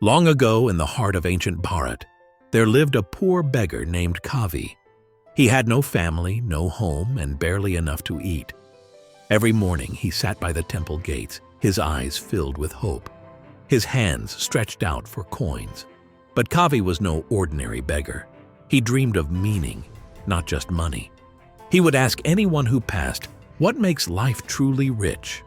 Long ago, in the heart of ancient Bharat, there lived a poor beggar named Kavi. He had no family, no home, and barely enough to eat. Every morning he sat by the temple gates, his eyes filled with hope, his hands stretched out for coins. But Kavi was no ordinary beggar. He dreamed of meaning, not just money. He would ask anyone who passed, "What makes life truly rich?"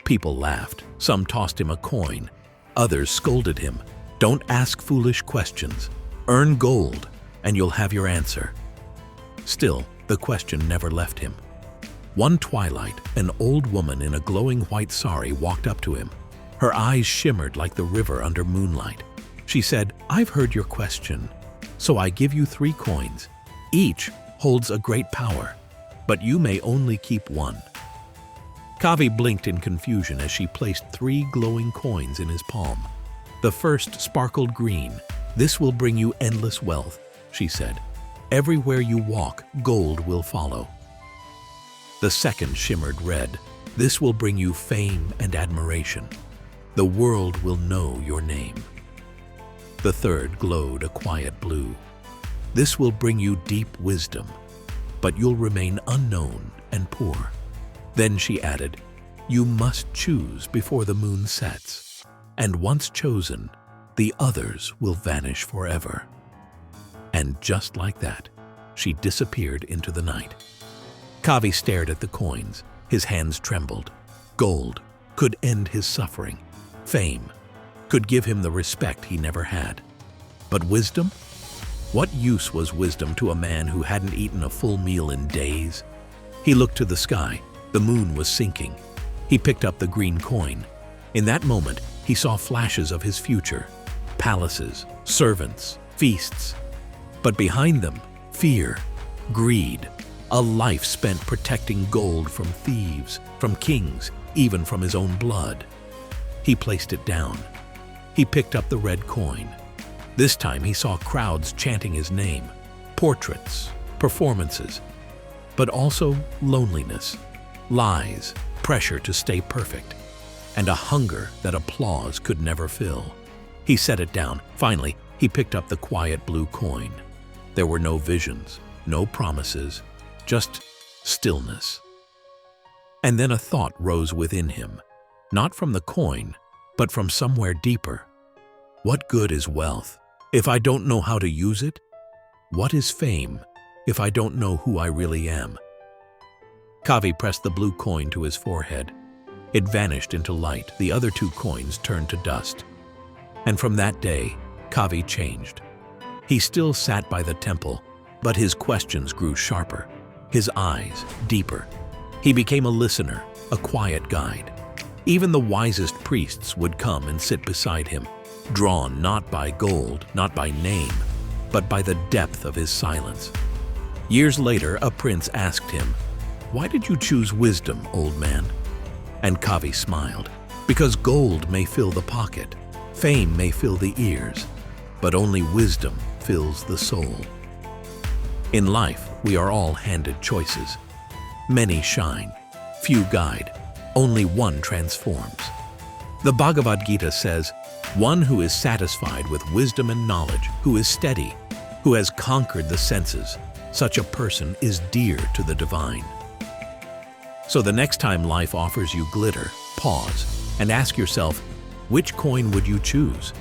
People laughed. Some tossed him a coin. Others scolded him. "Don't ask foolish questions. Earn gold, and you'll have your answer." Still, the question never left him. One twilight, an old woman in a glowing white sari walked up to him. Her eyes shimmered like the river under moonlight. She said, "I've heard your question, so I give you 3 coins. Each holds a great power, but you may only keep one." Kavi blinked in confusion as she placed 3 glowing coins in his palm. The first sparkled green. "This will bring you endless wealth," she said. "Everywhere you walk, gold will follow." The second shimmered red. "This will bring you fame and admiration. The world will know your name." The third glowed a quiet blue. "This will bring you deep wisdom, but you'll remain unknown and poor." Then she added, "You must choose before the moon sets, and once chosen, the others will vanish forever." And just like that, she disappeared into the night. Kavi stared at the coins. His hands trembled. Gold could end his suffering. Fame could give him the respect he never had. But wisdom? What use was wisdom to a man who hadn't eaten a full meal in days? He looked to the sky. The moon was sinking. He picked up the green coin. In that moment, he saw flashes of his future. Palaces, servants, feasts. But behind them, fear, greed, a life spent protecting gold from thieves, from kings, even from his own blood. He placed it down. He picked up the red coin. This time he saw crowds chanting his name, portraits, performances, but also loneliness, lies, pressure to stay perfect, and a hunger that applause could never fill. He set it down. Finally, he picked up the quiet blue coin. There were no visions, no promises, just stillness. And then a thought rose within him, not from the coin, but from somewhere deeper. What good is wealth if I don't know how to use it? What is fame if I don't know who I really am? Kavi pressed the blue coin to his forehead. It vanished into light. The other 2 coins turned to dust. And from that day, Kavi changed. He still sat by the temple, but his questions grew sharper, his eyes deeper. He became a listener, a quiet guide. Even the wisest priests would come and sit beside him, drawn not by gold, not by name, but by the depth of his silence. Years later, a prince asked him, "Why did you choose wisdom, old man?" And Kavi smiled. "Because gold may fill the pocket, fame may fill the ears, but only wisdom fills the soul." In life, we are all handed choices. Many shine, few guide, only one transforms. The Bhagavad Gita says, "One who is satisfied with wisdom and knowledge, who is steady, who has conquered the senses, such a person is dear to the divine." So the next time life offers you glitter, pause and ask yourself, which coin would you choose?